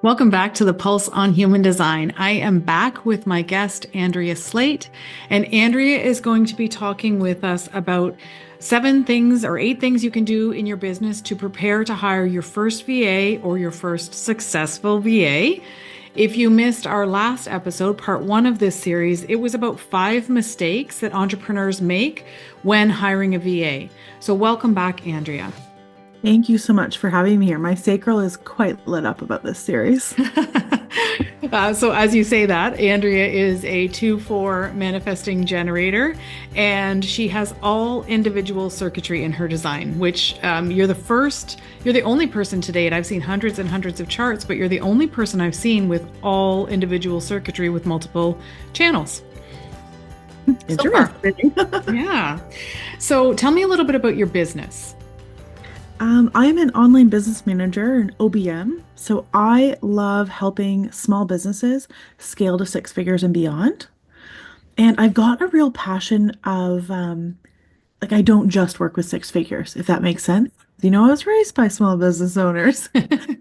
Welcome back to the Pulse on Human Design. I am back with my guest, Andrea Slate, and Andrea is going to be talking with us about 7 things or 8 things you can do in your business to prepare to hire your first VA or your first successful VA. If you missed our last episode, part 1 of this series, it was about 5 mistakes that entrepreneurs make when hiring a VA. So, welcome back, Andrea. Thank you so much for having me here. My sacral is quite lit up about this series. So, as you say that, Andrea is a 2-4 manifesting generator, and she has all individual circuitry in her design, which you're the only person to date. I've seen hundreds and hundreds of charts, but you're the only person I've seen with all individual circuitry with multiple channels. So far. Interesting. Yeah. So, tell me a little bit about your business. I'm an online business manager, an OBM. So I love helping small businesses scale to 6 figures and beyond. And I've got a real passion of like I don't just work with 6 figures, if that makes sense. I was raised by small business owners.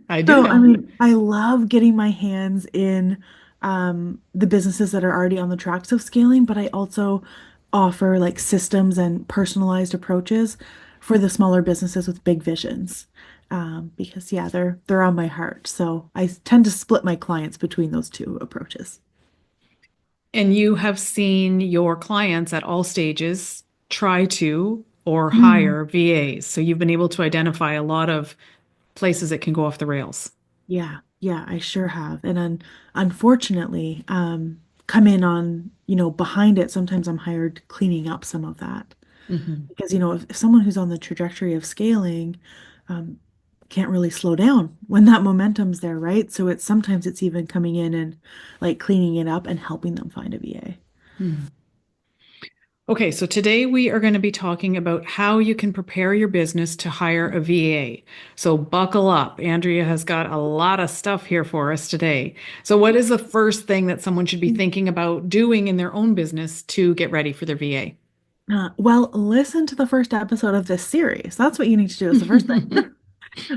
I do So I know. mean, I love getting my hands in the businesses that are already on the tracks of scaling, but I also offer like systems and personalized approaches for the smaller businesses with big visions. Because yeah, they're on my heart. So I tend to split my clients between those two approaches. And you have seen your clients at all stages try to or Mm. hire VAs. So you've been able to identify a lot of places that can go off the rails. Yeah, yeah, I sure have. And unfortunately, come in on, behind it. Sometimes I'm hired cleaning up some of that. Mhm. Because, if someone who's on the trajectory of scaling, um, can't really slow down when that momentum's there, right? So sometimes it's even coming in and like cleaning it up and helping them find a VA. Mhm. Okay, so today we are going to be talking about how you can prepare your business to hire a VA. So buckle up. Andrea has got a lot of stuff here for us today. So, what is the first thing that someone should be thinking about doing in their own business to get ready for their VA? Well, listen to the first episode of this series. That's what you need to do is the first thing.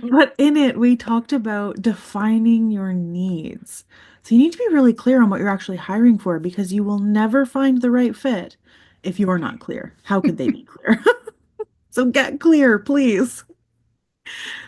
But in it, we talked about defining your needs. So you need to be really clear on what you're actually hiring for because you will never find the right fit if you are not clear. How could they be clear? So get clear, please.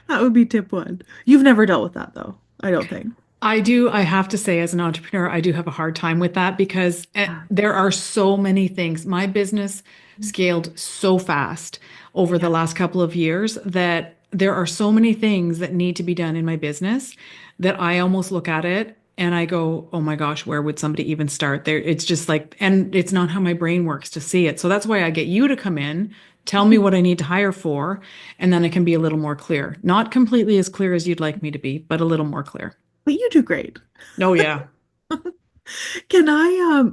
That would be tip 1. You've never dealt with that though, I don't think. I do. I have to say, as an entrepreneur, I do have a hard time with that because Yeah. there are so many things. My business scaled so fast over the Yeah. last couple of years that there are so many things that need to be done in my business that I almost look at it and I go, oh my gosh, where would somebody even start there? It's just like, and it's not how my brain works to see it. So that's why I get you to come in, tell me what I need to hire for, and then it can be a little more clear. Not completely as clear as you'd like me to be, but a little more clear. But you do great. Oh yeah. Can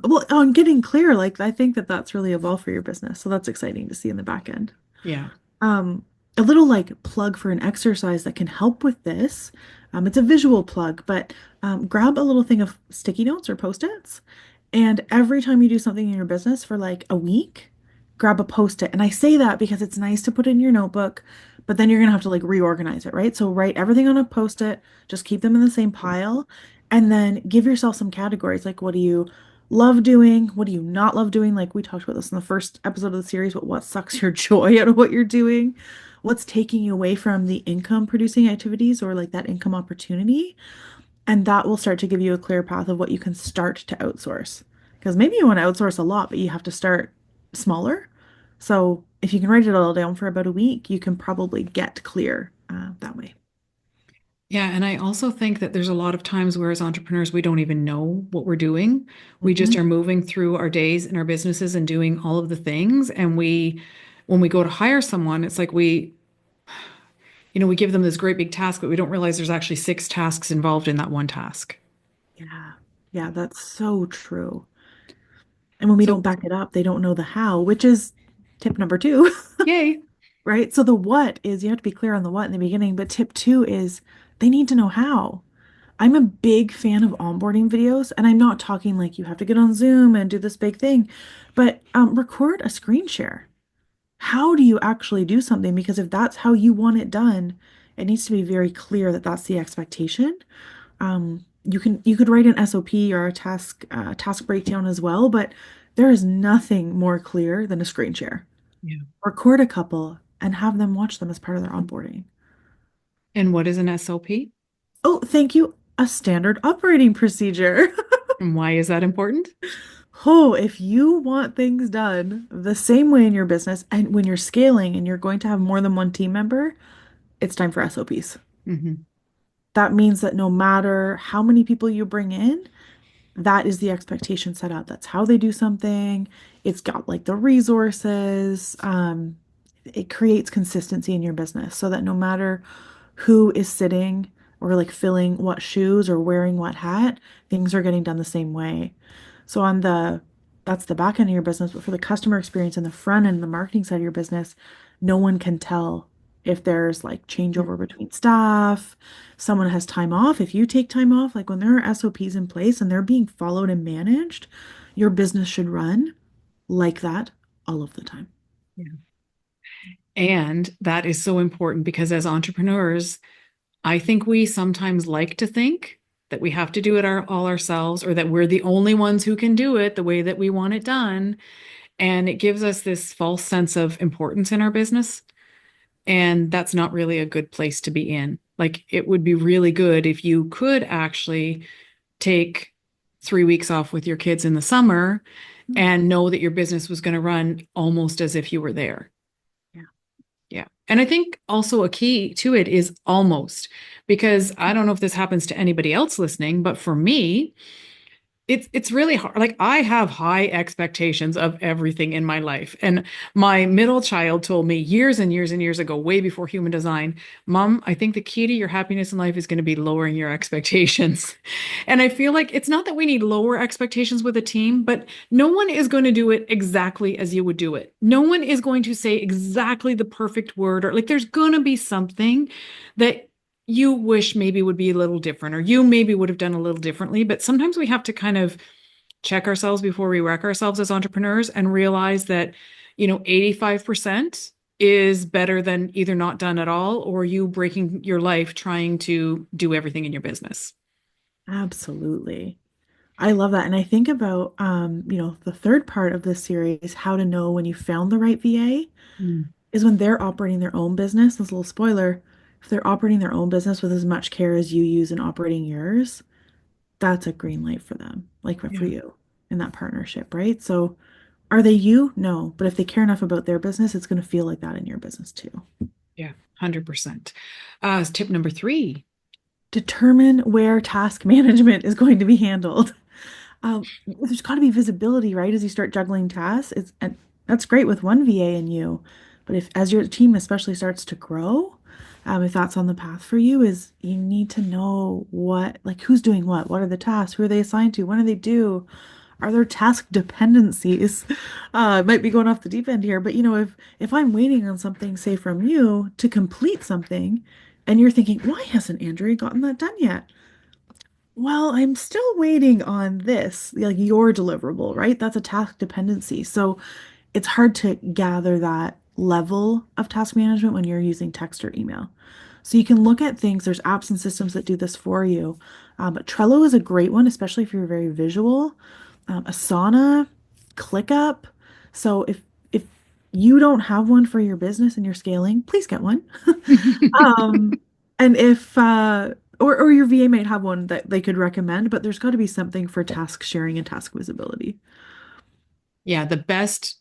well, on getting clear, like I think that that's really evolved for your business. So that's exciting to see in the back end. Yeah. Um, a little like plug for an exercise that can help with this. It's a visual plug, but grab a little thing of sticky notes or post-its, and every time you do something in your business for like a week, grab a post-it. And I say that because it's nice to put in your notebook, but then you're gonna have to like reorganize it, right? So write everything on a post-it, just keep them in the same pile, and then give yourself some categories. Like, what do you love doing? What do you not love doing? Like we talked about this in the first episode of the series, but what sucks your joy out of what you're doing? What's taking you away from the income producing activities or like that income opportunity? And that will start to give you a clear path of what you can start to outsource. Because maybe you want to outsource a lot, but you have to start smaller. So if you can write it all down for about a week, you can probably get clear that way. Yeah. And I also think that there's a lot of times where, as entrepreneurs, we don't even know what we're doing. We just Mhm. are moving through our days and our businesses and doing all of the things. And when we go to hire someone, it's like we give them this great big task, but we don't realize there's actually 6 tasks involved in that one task. Yeah. Yeah, that's so true. And when we So, don't back it up, they don't know the how, which is tip number 2, yay. right? So the what is you have to be clear on the what in the beginning, but tip 2 is they need to know how. I'm a big fan of onboarding videos, and I'm not talking like you have to get on Zoom and do this big thing, but record a screen share. How do you actually do something? Because if that's how you want it done, It needs to be very clear that that's the expectation. You could write an SOP or a task breakdown as well, but there is nothing more clear than a screen share. Yeah. Record a couple and have them watch them as part of their onboarding. And what is an SOP? Oh, thank you. A standard operating procedure. And why is that important? Oh, if you want things done the same way in your business and when you're scaling and you're going to have more than one team member, it's time for SOPs. Hmm. That means that no matter how many people you bring in, that is the expectation set out. That's how they do something. It's got like the resources. It creates consistency in your business so that no matter who is sitting or like filling what shoes or wearing what hat, things are getting done the same way. So that's the back end of your business, but for the customer experience and the front end, the marketing side of your business, no one can tell if there's like changeover between staff, someone has time off. If you take time off, like when there are SOPs in place and they're being followed and managed, your business should run like that all of the time. Yeah. And that is so important because as entrepreneurs, I think we sometimes like to think that we have to do it all ourselves or that we're the only ones who can do it the way that we want it done. And it gives us this false sense of importance in our business. And that's not really a good place to be in. Like, it would be really good if you could actually take 3 weeks off with your kids in the summer and know that your business was going to run almost as if you were there. Yeah. Yeah. And I think also a key to it is almost, because I don't know if this happens to anybody else listening, but for me, it's really hard. Like, I have high expectations of everything in my life. And my middle child told me years and years and years ago, way before human design, Mom, I think the key to your happiness in life is going to be lowering your expectations. And I feel like it's not that we need lower expectations with a team, but no one is going to do it exactly as you would do it. No one is going to say exactly the perfect word, or like there's going to be something that you wish maybe would be a little different, or you maybe would have done a little differently. But sometimes we have to kind of check ourselves before we wreck ourselves as entrepreneurs and realize that, 85% is better than either not done at all or you breaking your life trying to do everything in your business. Absolutely. I love that. And I think about, the third part of this series, how to know when you found the right VA, Mm. is when they're operating their own business. This little spoiler, if they're operating their own business with as much care as you use in operating yours, that's a green light for them, like for Yeah. you in that partnership, right? So are they you? No. But if they care enough about their business, it's going to feel like that in your business too. Yeah. 100%. Tip number 3. Determine where task management is going to be handled. There's got to be visibility, right? As you start juggling tasks, and that's great with one VA and you, but if as your team especially starts to grow, if that's on the path for you, is you need to know what, like who's doing what are the tasks, who are they assigned to, when do they do, are there task dependencies? It might be going off the deep end here, but if I'm waiting on something, say from you, to complete something, and you're thinking, why hasn't Andrea gotten that done yet? Well, I'm still waiting on this, like your deliverable, right? That's a task dependency. So it's hard to gather that level of task management when you're using text or email. So you can look at things, there's apps and systems that do this for you. But Trello is a great one, especially if you're very visual. Asana, ClickUp. So if you don't have one for your business and you're scaling, please get one. Um, and if or your VA might have one that they could recommend, but there's got to be something for task sharing and task visibility. Yeah, the best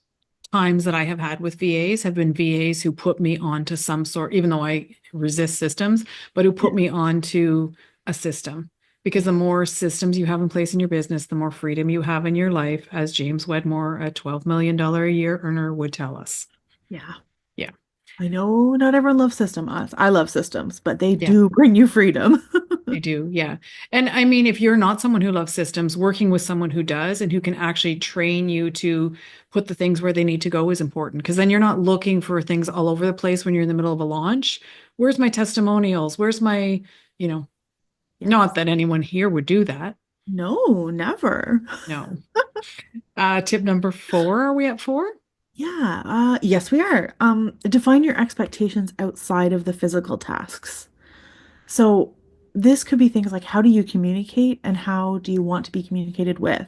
times that I have had with VAs have been VAs who put me onto some sort, even though I resist systems, but who put Yeah. me onto a system. Because Yeah. the more systems you have in place in your business, the more freedom you have in your life, as James Wedmore, a $12 million a year earner, would tell us. Yeah. Yeah. I know not everyone loves systems. I love systems, but they Yeah. do bring you freedom. I do, yeah. And I mean, if you're not someone who loves systems, working with someone who does and who can actually train you to put the things where they need to go is important. Because then you're not looking for things all over the place when you're in the middle of a launch. Where's my testimonials? Where's my, you know, Yes. not that anyone here would do that. No, never. No. Tip number 4, are we at 4? Yeah, yes, we are. Define your expectations outside of the physical tasks. So this could be things like how do you communicate and how do you want to be communicated with?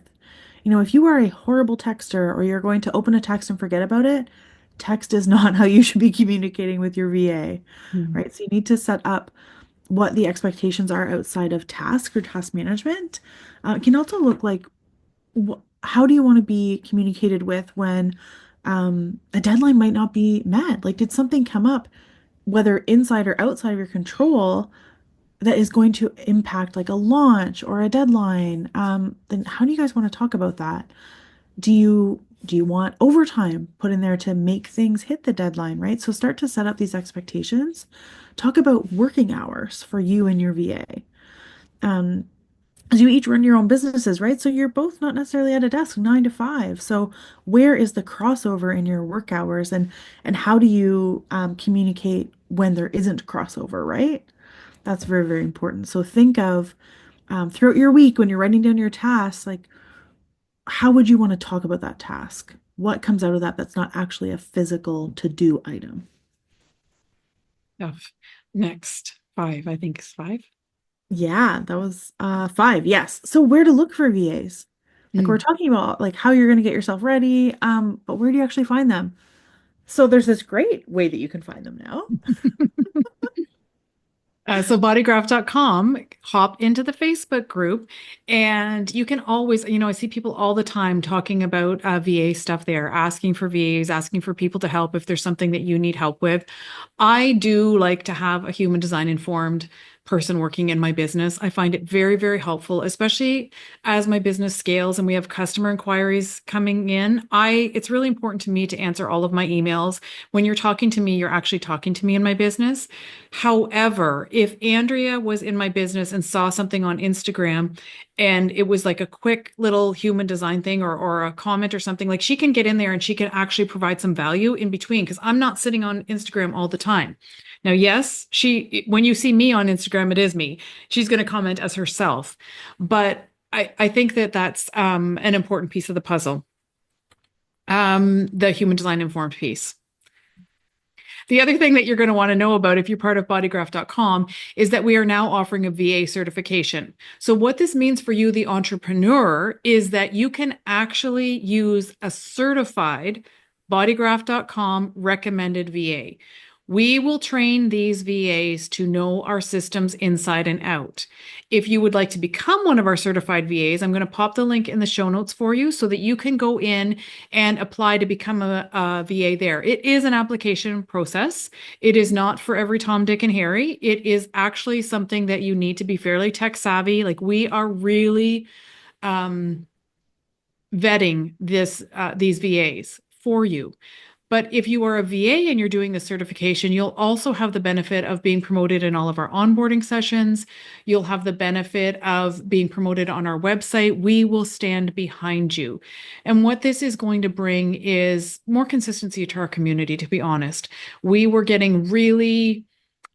If you are a horrible texter or you're going to open a text and forget about it, text is not how you should be communicating with your VA, Mm. right? So you need to set up what the expectations are outside of task or task management. It can also look like how do you want to be communicated with when a deadline might not be met? Like, did something come up, whether inside or outside of your control, that is going to impact like a launch or a deadline? Then how do you guys want to talk about that? Do you want overtime put in there to make things hit the deadline, right? So start to set up these expectations. Talk about working hours for you and your VA. Um, as you each run your own businesses, right? So you're both not necessarily at a desk 9 to 5. So where is the crossover in your work hours, and how do you communicate when there isn't crossover, right? That's very, very important. So think of throughout your week when you're writing down your tasks, like how would you want to talk about that task? What comes out of that that's not actually a physical to-do item? Stuff. Next, five, I think is five. Yeah, that was 5. Yes. So where to look for VAs? Like we're Mm. talking about like how you're going to get yourself ready, but where do you actually find them? So there's this great way that you can find them now. So bodygraph.com, hop into the Facebook group, and you can always, I see people all the time talking about VA stuff there, asking for VAs, asking for people to help if there's something that you need help with. I do like to have a human design informed person working in my business. I find it very, very helpful, especially as my business scales and we have customer inquiries coming in. It's really important to me to answer all of my emails. When you're talking to me, you're actually talking to me in my business. However, if Andrea was in my business and saw something on Instagram and it was like a quick little human design thing or a comment or something, like she can get in there and she can actually provide some value in between because I'm not sitting on Instagram all the time. Now, yes, when you see me on Instagram, it is me. She's going to comment as herself. But I think that that's an important piece of the puzzle, the human design informed piece. The other thing that you're going to want to know about if you're part of bodygraph.com is that we are now offering a VA certification. So, what this means for you, the entrepreneur, is that you can actually use a certified bodygraph.com recommended VA. We will train these VAs to know our systems inside and out. If you would like to become one of our certified VAs, I'm going to pop the link in the show notes for you so that you can go in and apply to become a VA there. It is an application process. It is not for every Tom, Dick, and Harry. It is actually something that you need to be fairly tech savvy. Like we are really um, vetting these VAs for you. But if you are a VA and you're doing the certification, you'll also have the benefit of being promoted in all of our onboarding sessions. You'll have the benefit of being promoted on our website. We will stand behind you. And what this is going to bring is more consistency to our community, to be honest. We were getting really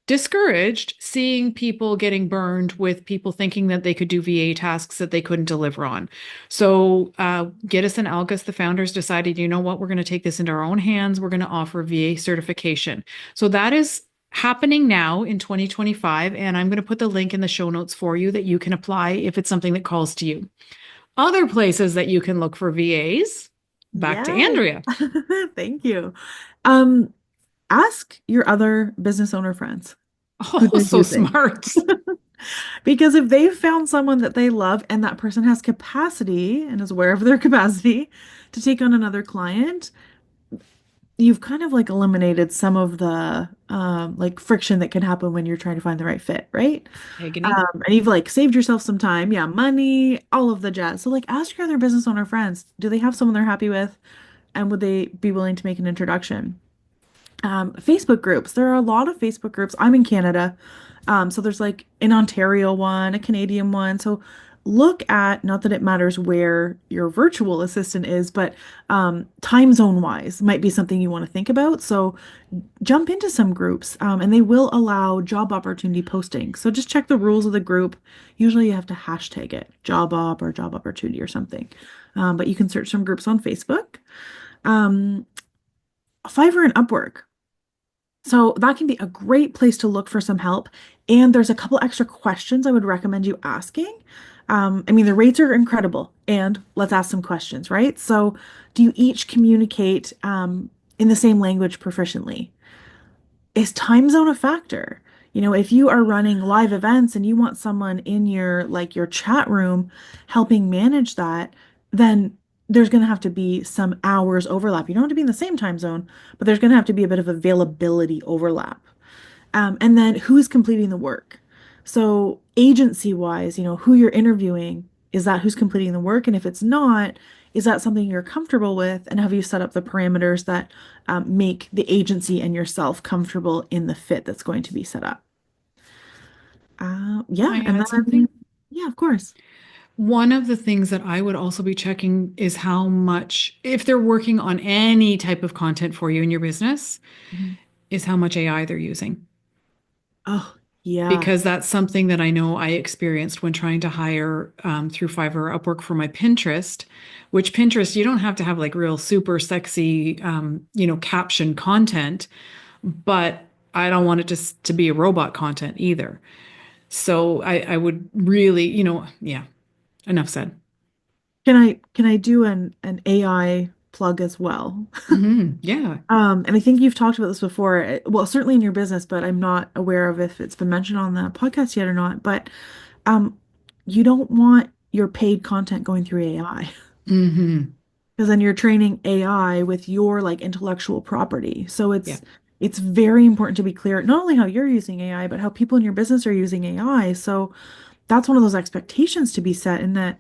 discouraged seeing people getting burned with people thinking that they could do VA tasks that they couldn't deliver on. So, Gittes and Algus, the founders, decided, you know what, we're going to take this into our own hands. We're going to offer VA certification. So, that is happening now in 2025. And I'm going to put the link in the show notes for you that you can apply if it's something that calls to you. Other places that you can look for VAs, back to Yeah. Andrea. Thank you. Um, Ask your other business owner friends who Oh, they're so using. smart. Because if they've found someone that they love and that person has capacity and is aware of their capacity to take on another client, you've kind of like eliminated some of the like friction that can happen when you're trying to find the right fit, right? Agony. And you've like saved yourself some time, yeah, money, all of the jazz. So like ask your other business owner friends, do they have someone they're happy with? And would they be willing to make an introduction? Facebook groups. There are a lot of Facebook groups. I'm in Canada. So there's like an Ontario one, a Canadian one. So look at, not that it matters where your virtual assistant is, but time zone wise might be something you want to think about. So jump into some groups, and they will allow job opportunity posting. So just check the rules of the group. Usually you have to hashtag it, job op or job opportunity or something. But you can search some groups on Facebook. Um, Fiverr and Upwork. So that can be a great place to look for some help. And there's a couple extra questions I would recommend you asking. I mean, the rates are incredible, and let's ask some questions, right? So, do you each communicate in the same language proficiently? Is time zone a factor? If you are running live events and you want someone in your chat room helping manage that, then there's going to have to be some hours overlap. You don't have to be in the same time zone, but there's going to have to be a bit of availability overlap. And then who's completing the work? So agency wise, who you're interviewing, is that who's completing the work? And if it's not, is that something you're comfortable with? And have you set up the parameters that make the agency and yourself comfortable in the fit that's going to be set up? Can Yeah, I and add then something? yeah, of course. One of the things that I would also be checking is how much, if they're working on any type of content for you in your business, Mhm. is how much AI they're using. Oh, yeah. Because that's something that I know I experienced when trying to hire through Fiverr or Upwork for my Pinterest, which Pinterest, you don't have to have like real super sexy, caption content, but I don't want it to be a robot content either. So I would really, yeah, enough said. Can I do an AI plug as well? Yeah. And I think you've talked about this before, well, certainly in your business, but I'm not aware of if it's been mentioned on the podcast yet or not. But um, you don't want your paid content going through AI Hmm. because then you're training AI with your like intellectual property. So Yeah. it's very important to be clear not only how you're using AI, but how people in your business are using AI. So that's one of those expectations to be set in that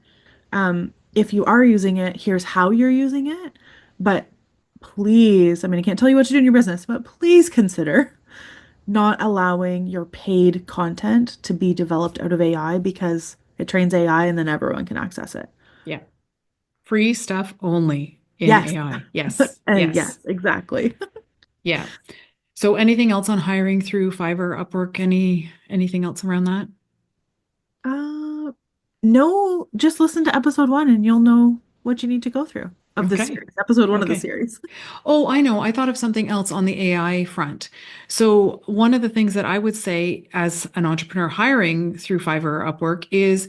if you are using it, here's how you're using it. But please, I mean, I can't tell you what to do in your business, but please consider not allowing your paid content to be developed out of AI because it trains AI and then everyone can access it. Yeah. Free stuff only in Yes. AI. Yes. And Yes. yes, exactly. Yeah. So anything else on hiring through Fiverr, Upwork, anything else around that? Uh, no, just listen to episode 1 and you'll know what you need to go through of this Okay. series, episode 1 of the Okay. series. Oh, I know. I thought of something else on the AI front. So, one of the things that I would say as an entrepreneur hiring through Fiverr or Upwork is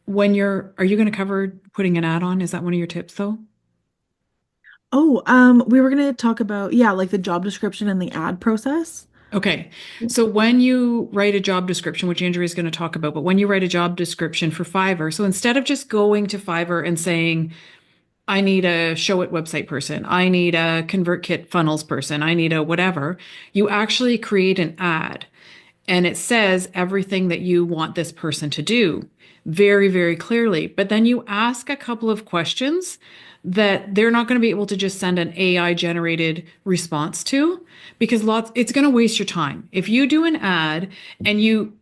are you going to cover putting an ad on? Is that one of your tips though? Oh, we were gonna talk about, yeah, like the job description and the ad process. Okay. So when you write a job description, which Andrea is going to talk about, but when you write a job description for Fiverr, so instead of just going to Fiverr and saying, I need a show it website person, I need a ConvertKit funnels person, I need a whatever, you actually create an ad and it says everything that you want this person to do very, very clearly. But then you ask a couple of questions that they're not going to be able to just send an AI generated response to because it's going to waste your time. If you do an ad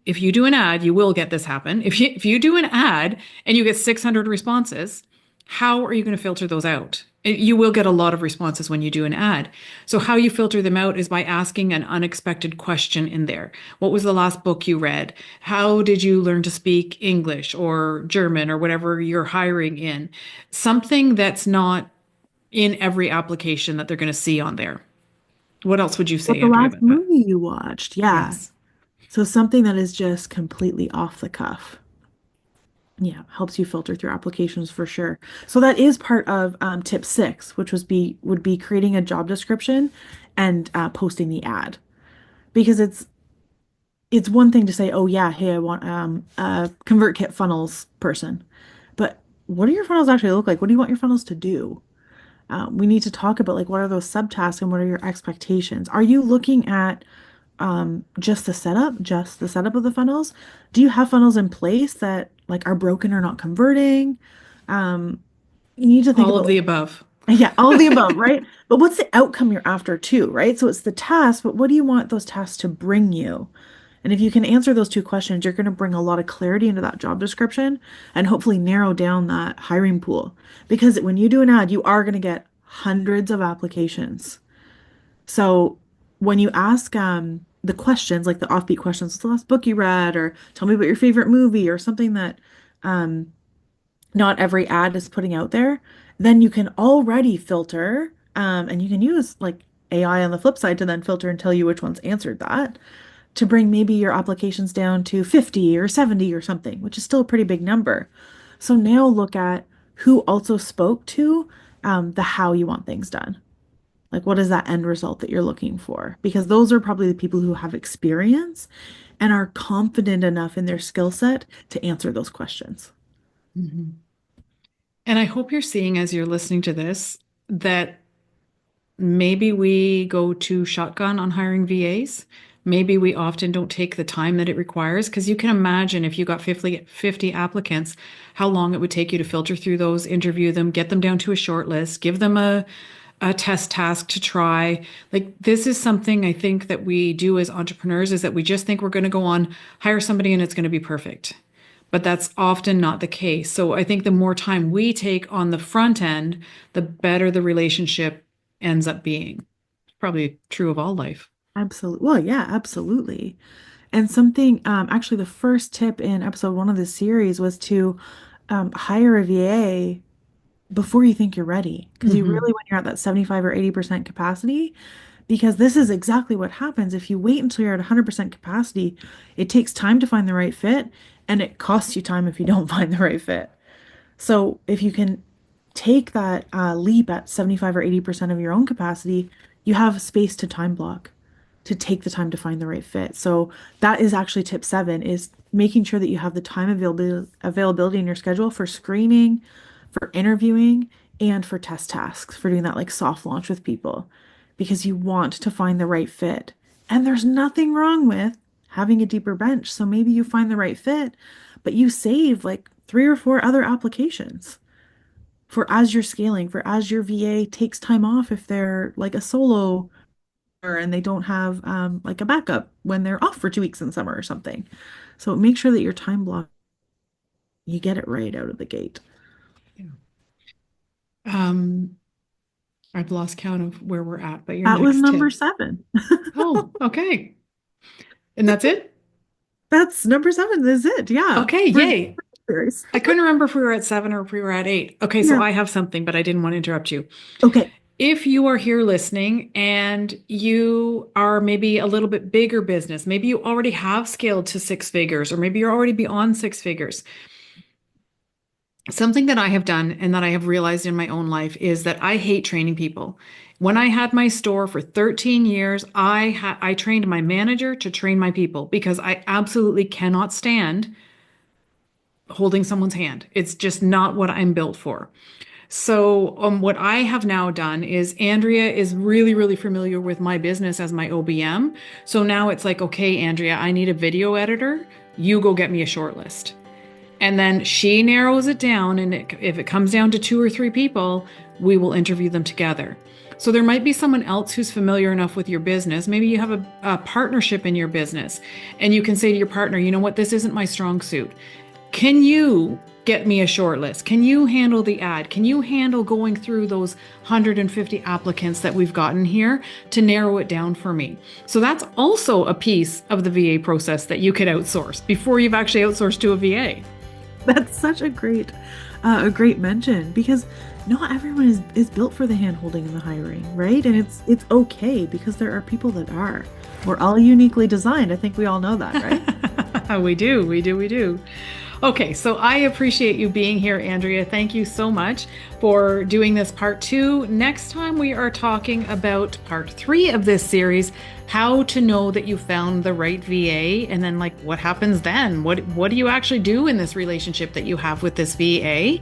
if you do an ad, you will get this happen. If you do an ad and you get 600 responses, how are you going to filter those out? You will get a lot of responses when you do an ad. So, how you filter them out is by asking an unexpected question in there. What was the last book you read? How did you learn to speak English or German or whatever you're hiring in? Something that's not in every application that they're going to see on there. What else would you What say, the Andrea, last about that? movie you watched? Yeah. Yes. So something that is just completely off the cuff. Yeah, helps you filter through applications for sure. So that is part of tip 6, which would be creating a job description and posting the ad. Because it's one thing to say, oh yeah, hey, I want a ConvertKit funnels person. But what do your funnels actually look like? What do you want your funnels to do? We need to talk about like what are those subtasks and what are your expectations? Are you looking at just the setup of the funnels? Do you have funnels in place that like are broken or not converting? Um, you need to think All of about the above. yeah, all of the above, right? But what's the outcome you're after too, right? So it's the task, but what do you want those tasks to bring you? And if you can answer those two questions, you're going to bring a lot of clarity into that job description and hopefully narrow down that hiring pool. Because when you do an ad, you are going to get hundreds of applications. So when you ask the questions, like the offbeat questions, what's the last book you read, or tell me about your favorite movie, or something that um, not every ad is putting out there, then you can already filter and you can use like AI on the flip side to then filter and tell you which ones answered that, to bring maybe your applications down to 50 or 70 or something, which is still a pretty big number. So now look at who also spoke to the how you want things done. Like, what is that end result that you're looking for? Because those are probably the people who have experience and are confident enough in their skill set to answer those questions. Mhm. And I hope you're seeing as you're listening to this that maybe we go too shotgun on hiring VAs. Maybe we often don't take the time that it requires because you can imagine if you got 50 applicants, how long it would take you to filter through those, interview them, get them down to a short list, give them a test task to try. Like this is something I think that we do as entrepreneurs is that we just think we're going to go on, hire somebody and it's going to be perfect. But that's often not the case. So I think the more time we take on the front end, the better the relationship ends up being. Probably true of all life. Absolutely. Well, yeah, absolutely. And something, actually, the first tip in episode 1 of this series was to hire a VA before you think you're ready. Because you Hmm. really, when you're at that 75 or 80% capacity, because this is exactly what happens. If you wait until you're at 100% capacity, it takes time to find the right fit, and it costs you time if you don't find the right fit. So if you can take that leap at 75 or 80% of your own capacity, you have space to time block to take the time to find the right fit. So that is actually tip 7 is making sure that you have the time availability in your schedule for screening, for interviewing, and for test tasks, for doing that like soft launch with people because you want to find the right fit. And there's nothing wrong with having a deeper bench. So maybe you find the right fit, but you save like 3 or 4 other applications for as you're scaling, for as your VA takes time off if they're like a solo and they don't have like a backup when they're off for 2 weeks in summer or something. So make sure that your time block, you get it right out of the gate. Yeah. Um, I've lost count of where we're at, but your That was next number tip. 7. Oh, okay. And that's it? That's number 7 is it. Yeah. Okay, For yay. years. I couldn't remember if we were at 7 or if we were at 8. Okay, so Yeah. I have something, but I didn't want to interrupt you. Okay. If you are here listening and you are maybe a little bit bigger business, maybe you already have scaled to 6 figures, or maybe you're already beyond 6 figures. Something that I have done and that I have realized in my own life is that I hate training people. When I had my store for 13 years, I trained my manager to train my people because I absolutely cannot stand holding someone's hand. It's just not what I'm built for. So, what I have now done is Andrea is really, really familiar with my business as my OBM. So now it's like, okay, Andrea, I need a video editor. You go get me a short list. And then she narrows it down. And if it comes down to 2 or 3 people, we will interview them together. So there might be someone else who's familiar enough with your business. Maybe you have a partnership in your business and you can say to your partner, you know what, this isn't my strong suit. Can you get me a short list? Can you handle the ad? Can you handle going through those 150 applicants that we've gotten here to narrow it down for me? So that's also a piece of the VA process that you could outsource before you've actually outsourced to a VA. That's such a great mention because not everyone is built for the hand holding and the hiring, right? And it's okay because there are people that are. We're all uniquely designed. I think we all know that, right? We do, we do, we do. Okay, so I appreciate you being here, Andrea. Thank you so much for doing this part 2. Next time we are talking about part 3 of this series, how to know that you found the right VA, and then like what happens then? What do you actually do in this relationship that you have with this VA?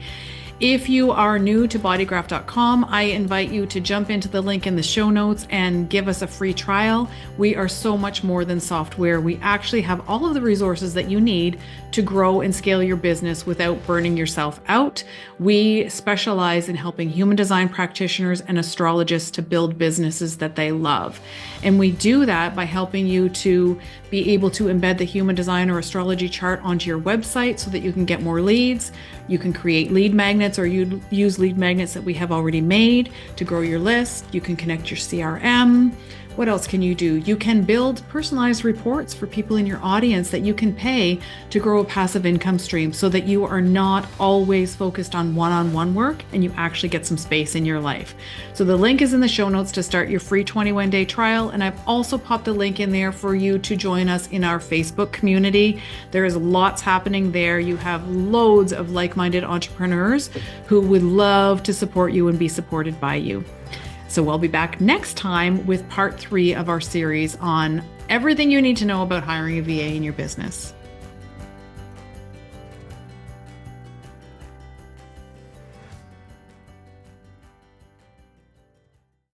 If you are new to bodygraph.com, I invite you to jump into the link in the show notes and give us a free trial. We are so much more than software. We actually have all of the resources that you need to grow and scale your business without burning yourself out. We specialize in helping human design practitioners and astrologists to build businesses that they love. And we do that by helping you to be able to embed the human design or astrology chart onto your website so that you can get more leads. You can create lead magnets or you use lead magnets that we have already made to grow your list. You can connect your CRM. What else can you do? You can build personalized reports for people in your audience that you can pay to grow a passive income stream so that you are not always focused on one-on-one work and you actually get some space in your life. So the link is in the show notes to start your free 21-day trial. And I've also popped a link in there for you to join us in our Facebook community. There is lots happening there. You have loads of like-minded entrepreneurs who would love to support you and be supported by you. So we'll be back next time with part 3 of our series on everything you need to know about hiring a VA in your business.